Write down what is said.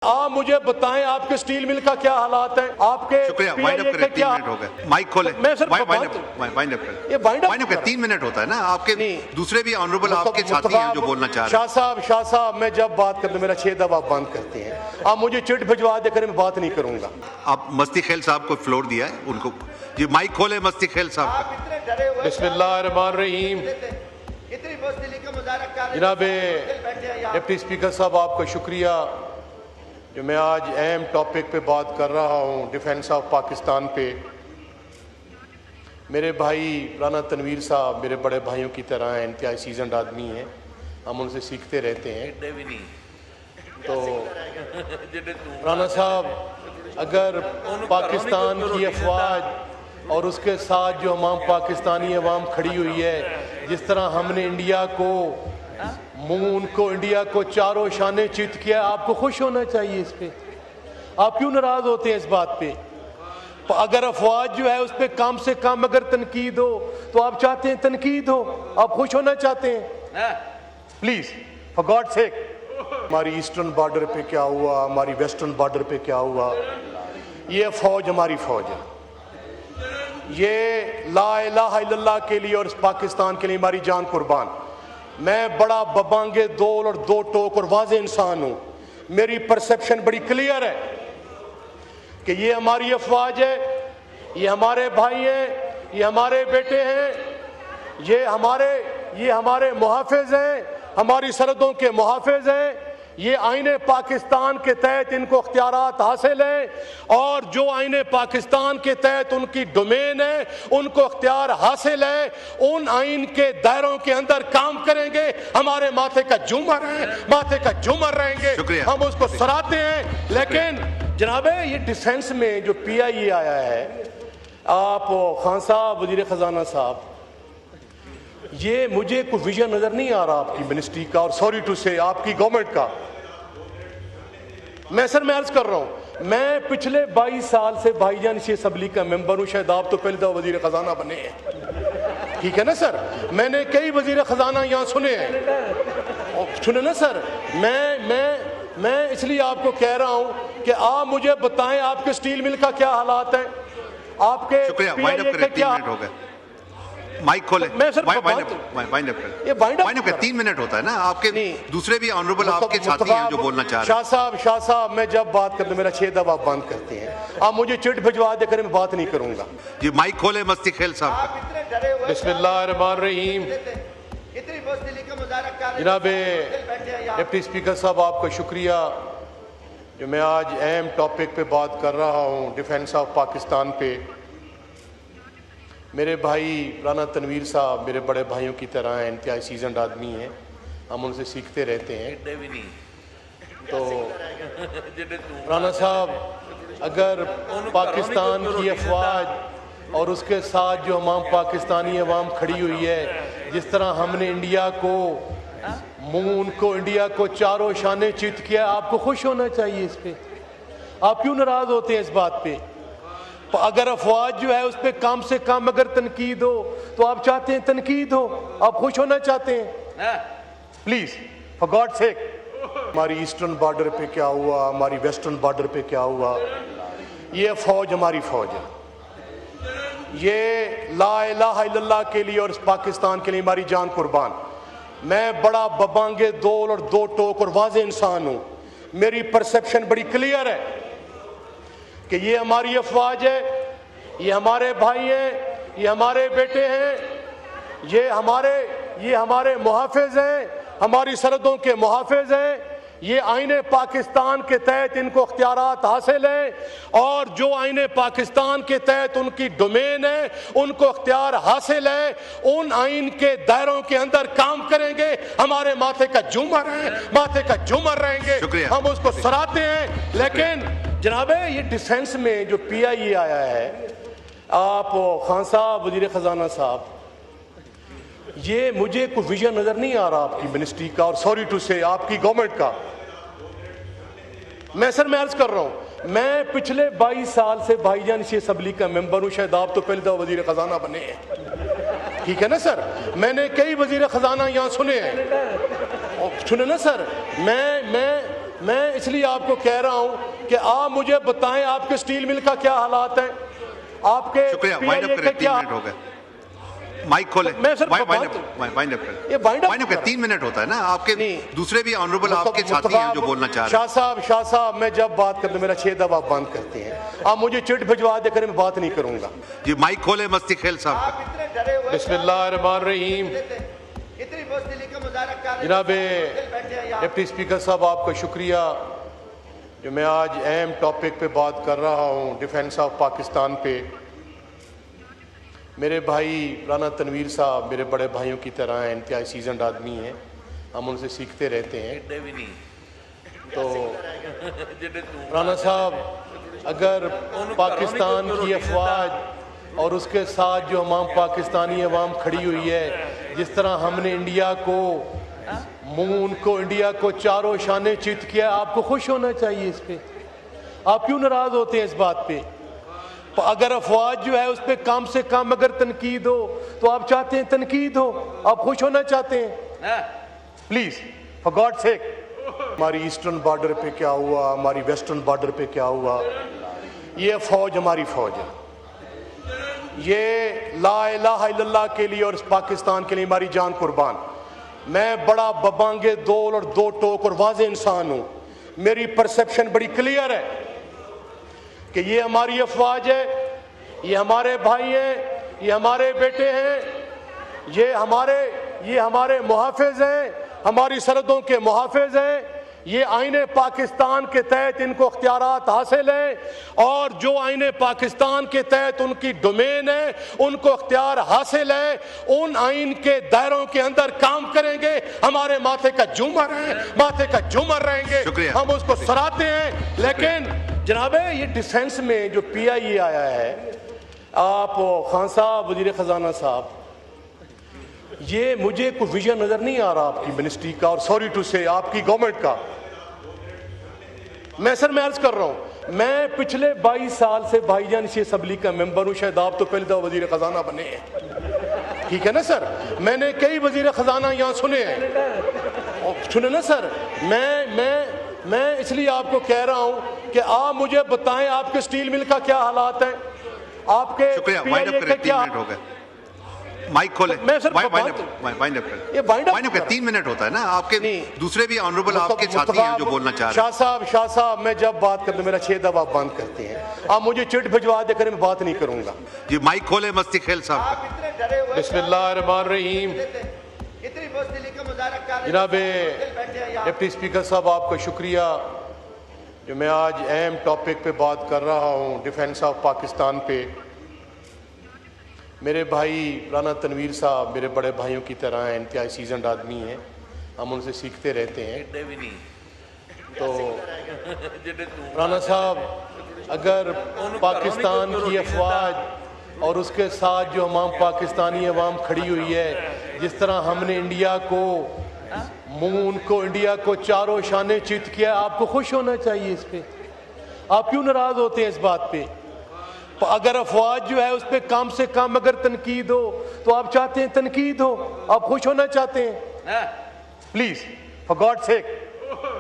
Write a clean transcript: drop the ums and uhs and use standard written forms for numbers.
آپ مجھے بتائیں آپ کے سٹیل مل کا کیا حالات ہیں، آپ کے شکریہ. وائنڈ اپ کریں، 3 منٹ ہو گئے. مائک کھولیں. میں سر وائنڈ اپ کریں. یہ وائنڈ اپ 3 منٹ ہوتا ہے نا. آپ کے دوسرے بھی آنریبل آپ کے ساتھی ہیں جو بولنا چاہ رہے ہیں. شاہ صاحب میں جب بات کرتا ہوں میرا 6 دفعہ بند کرتے ہیں. آپ مجھے چٹ بھجوا دے کر میں بات نہیں کروں گا. آپ مستی خیل صاحب کو فلور دیا ہے ان کو. جی مائک کھولیں مستی خیل صاحب کا. بسم اللہ الرحمن الرحیم. جناب ڈپٹی اسپیکر صاحب آپ کا شکریہ جو میں آج اہم ٹاپک پہ بات کر رہا ہوں، ڈیفنس آف پاکستان پہ. میرے بھائی رانا تنویر صاحب میرے بڑے بھائیوں کی طرح ہیں، انتہائی سیزنڈ آدمی ہیں، ہم ان سے سیکھتے رہتے ہیں. تو رانا صاحب اگر پاکستان کی افواج اور اس کے ساتھ جو عوام پاکستانی عوام کھڑی ہوئی ہے، جس طرح ہم نے انڈیا کو مون کو انڈیا کو چاروں شانے چت کیا، آپ کو خوش ہونا چاہیے اس پہ. آپ کیوں ناراض ہوتے ہیں اس بات پہ؟ اگر افواج جو ہے اس پہ کم سے کم اگر تنقید ہو تو آپ چاہتے ہیں تنقید ہو، آپ خوش ہونا چاہتے ہیں. پلیز فار گاڈ سیک. ہماری ایسٹرن بارڈر پہ کیا ہوا، ہماری ویسٹرن بارڈر پہ کیا ہوا، یہ فوج ہماری فوج ہے. یہ لا الہ الا اللہ کے لیے اور اس پاکستان کے لیے ہماری جان قربان. میں بڑا ببانگے دول اور دو ٹوک اور واضح انسان ہوں. میری پرسپشن بڑی کلیئر ہے کہ یہ ہماری افواج ہے، یہ ہمارے بھائی ہیں، یہ ہمارے بیٹے ہیں، یہ ہمارے محافظ ہیں، ہماری سرحدوں کے محافظ ہیں. یہ آئین پاکستان کے تحت ان کو اختیارات حاصل ہیں، اور جو آئین پاکستان کے تحت ان کی ڈومین ہے ان کو اختیار حاصل ہے. ان آئین کے دائروں کے اندر کام کریں گے. ہمارے ماتھے کا جومر ہیں، ماتھے کا جومر رہیں گے، ہم اس کو سراہتے ہیں. لیکن جناب یہ ڈیفنس میں جو پی آئی اے آیا ہے، آپ خان صاحب وزیر خزانہ صاحب، یہ مجھے کوئی ویژن نظر نہیں آ رہا آپ کی منسٹری کا، اور سوری ٹو سے آپ کی گورنمنٹ کا. میں عرض کر رہا ہوں، میں پچھلے 22 سال سے بھائی جان اسی اسمبلی کا ممبر ہوں. شاید آپ تو پہلے دفعہ وزیر خزانہ بنے ہیں، ٹھیک ہے نا سر؟ میں نے کئی وزیر خزانہ یہاں سنے ہیں، سنے نا سر؟ میں اس لیے آپ کو کہہ رہا ہوں کہ آپ مجھے بتائیں آپ کے سٹیل مل کا کیا حالات ہیں، آپ کے شکریہ. وائنڈ اپ کریں، 3 منٹ ہو گئے. مائک کھولیں. وائنڈ اپ کریں. 3 منٹ ہوتا ہے نا. آپ کے دوسرے بھی آنریبل آپ کے ساتھی ہیں جو بولنا چاہ رہے ہیں. شاہ صاحب میں جب بات کرتا ہوں میرا 6 دفعہ بند کرتے ہیں. آپ مجھے چٹ بھجوا دے کر میں بات نہیں کروں گا. جی مائک کھولیں مستی خیل صاحب کا. بسم اللہ الرحمن الرحیم. جناب ڈپٹی اسپیکر صاحب آپ کا شکریہ جو میں آج اہم ٹاپک پہ بات کر رہا ہوں، ڈیفنس آف پاکستان پہ. میرے بھائی رانا تنویر صاحب میرے بڑے بھائیوں کی طرح ہیں، انتہائی سیزنڈ آدمی ہیں، ہم ان سے سیکھتے رہتے ہیں. تو رانا صاحب اگر پاکستان کی افواج اور اس کے ساتھ جو عوام پاکستانی عوام کھڑی ہوئی ہے، جس طرح ہم نے انڈیا کو مون کو انڈیا کو چاروں شانے چت کیا، آپ کو خوش ہونا چاہیے اس پہ. آپ کیوں ناراض ہوتے ہیں اس بات پہ؟ اگر افواج جو ہے اس پہ کم سے کم اگر تنقید ہو تو آپ چاہتے ہیں تنقید ہو، آپ خوش ہونا چاہتے ہیں. پلیز فار گاڈ سیک. ہماری ایسٹرن بارڈر پہ کیا ہوا، ہماری ویسٹرن بارڈر پہ کیا ہوا، یہ فوج ہماری فوج ہے. یہ لا الہ الا اللہ کے لیے اور اس پاکستان کے لیے ہماری جان قربان. میں بڑا ببانگے دول اور دو ٹوک اور واضح انسان ہوں. میری پرسپشن بڑی کلیئر ہے کہ یہ ہماری افواج ہے، یہ ہمارے بھائی ہیں، یہ ہمارے بیٹے ہیں، یہ ہمارے محافظ ہیں، ہماری سرحدوں کے محافظ ہیں. یہ آئین پاکستان کے تحت ان کو اختیارات حاصل ہیں، اور جو آئین پاکستان کے تحت ان کی ڈومین ہے ان کو اختیار حاصل ہے. ان آئین کے دائروں کے اندر کام کریں گے. ہمارے ماتھے کا جومر ہیں، ماتھے کا جومر رہیں گے، ہم اس کو سراہتے ہیں. لیکن جناب یہ ڈیفنس میں جو پی آئی اے آیا ہے، آپ خان صاحب وزیر خزانہ صاحب، یہ مجھے کوئی ویژن نظر نہیں آ رہا آپ کی منسٹری کا، اور سوری ٹو سے آپ کی گورنمنٹ کا. میں عرض کر رہا ہوں، میں پچھلے 22 سال سے بھائی جان اسی اسمبلی کا ممبر ہوں. شاید آپ تو پہلے دفعہ وزیر خزانہ بنے ہیں، ٹھیک ہے نا سر؟ میں نے کئی وزیر خزانہ یہاں سنے ہیں، سنے نا سر؟ میں اس لیے آپ کو کہہ رہا ہوں کہ آپ مجھے بتائیں آپ کے سٹیل مل کا کیا حالات ہیں, آپ کے شکریہ, وائنڈ اپ کریں, 3 منٹ ہو گئے. مائک کھولیں, وائنڈ اپ کریں, 3 منٹ ہوتا ہے نا, آپ کے دوسرے بھی آنریبل آپ کے ساتھی ہیں جو بولنا چاہ رہے ہیں. شاہ صاحب میں جب بات کرتا ہوں میرا 6 دفعہ بند کرتے ہیں, آپ مجھے چٹ بھجوا دے کر میں بات نہیں کروں گا. جی مائک کھولیں مستی خیل صاحب کا. بسم اللہ الرحمن الرحیم. جناب ڈپٹی اسپیکر صاحب آپ کا شکریہ جو میں آج اہم ٹاپک پہ بات کر رہا ہوں, ڈیفنس آف پاکستان پہ. میرے بھائی رانا تنویر صاحب میرے بڑے بھائیوں کی طرح ہیں, انتہائی سیزنڈ آدمی ہیں, ہم ان سے سیکھتے رہتے ہیں. تو رانا صاحب اگر پاکستان کی افواج اور اس کے ساتھ جو عوام پاکستانی عوام کھڑی ہوئی ہے, جس طرح ہم نے انڈیا کو چاروں شانے چت کیا, آپ کو خوش ہونا چاہیے اس پہ. آپ کیوں ناراض ہوتے ہیں اس بات پہ؟ اگر افواج جو ہے اس پہ کم سے کم اگر تنقید ہو تو آپ چاہتے ہیں تنقید ہو, آپ خوش ہونا چاہتے ہیں؟ پلیز فار گاڈ سیک. ہماری ایسٹرن بارڈر پہ کیا ہوا, ہماری ویسٹرن بارڈر پہ کیا ہوا, یہ فوج ہماری فوج ہے. یہ لا الہ الا اللہ کے لیے اور اس پاکستان کے لیے ہماری جان قربان. میں بڑا ببانگے دول اور دو ٹوک اور واضح انسان ہوں, میری پرسپشن بڑی کلیئر ہے کہ یہ ہماری افواج ہے, یہ ہمارے بھائی ہیں, یہ ہمارے بیٹے ہیں, یہ ہمارے محافظ ہیں, ہماری سرحدوں کے محافظ ہیں. یہ آئین پاکستان کے تحت ان کو اختیارات حاصل ہیں, اور جو آئین پاکستان کے تحت ان کی ڈومین ہے ان کو اختیار حاصل ہے, ان آئین کے دائروں کے اندر کام کریں گے. ہمارے ماتھے کا جھومر ہے, ماتھے کا جھومر رہیں گے, ہم اس کو سراہتے ہیں. لیکن جناب یہ ڈیفنس میں جو پی آئی اے آیا ہے, آپ خان صاحب وزیر خزانہ صاحب, یہ مجھے کوئی ویژن نظر نہیں آ رہا آپ کی منسٹری کا, اور سوری ٹو سے آپ کی گورنمنٹ کا. میں عرض کر رہا ہوں, میں پچھلے 22 سال سے بھائی جان اسی اسمبلی کا ممبر ہوں, شاید آپ تو پہلے دفعہ وزیر خزانہ بنے ہیں, ٹھیک ہے نا سر. میں نے کئی وزیر خزانہ یہاں سنے ہیں, سنے نا سر. میں اس لیے آپ کو کہہ رہا ہوں کہ آپ مجھے بتائیں آپ کے سٹیل مل کا کیا حالات ہیں, آپ کے شکریہ, وائنڈ اپ کریں, 3 منٹ ہو گئے. مائک کھولیں, وائنڈ اپ کریں, 3 منٹ ہوتا ہے نا, آپ کے دوسرے بھی آنریبل آپ کے ساتھی ہیں جو بولنا چاہ رہے ہیں. شاہ صاحب میں جب بات کرتا ہوں میرا 6 دفعہ بند کرتے ہیں, آپ مجھے چٹ بھجوا دے کر میں بات نہیں کروں گا. جی مائک کھولیں مستی خیل صاحب کا. بسم اللہ الرحمن الرحیم. جناب ڈپٹی اسپیکر صاحب آپ کا شکریہ جو میں آج اہم ٹاپک پہ بات کر رہا ہوں, ڈیفنس آف پاکستان پہ. میرے بھائی رانا تنویر صاحب میرے بڑے بھائیوں کی طرح ہیں, انتہائی سیزنڈ آدمی ہیں, ہم ان سے سیکھتے رہتے ہیں. تو رانا صاحب اگر پاکستان کی افواج اور اس کے ساتھ جو عوام پاکستانی عوام کھڑی ہوئی ہے, جس طرح ہم نے انڈیا کو چاروں شانے چت کیا, آپ کو خوش ہونا چاہیے اس پہ. آپ کیوں ناراض ہوتے ہیں اس بات پہ؟ اگر افواج جو ہے اس پہ کم سے کم اگر تنقید ہو تو آپ چاہتے ہیں تنقید ہو, آپ خوش ہونا چاہتے ہیں؟ Please for God seek.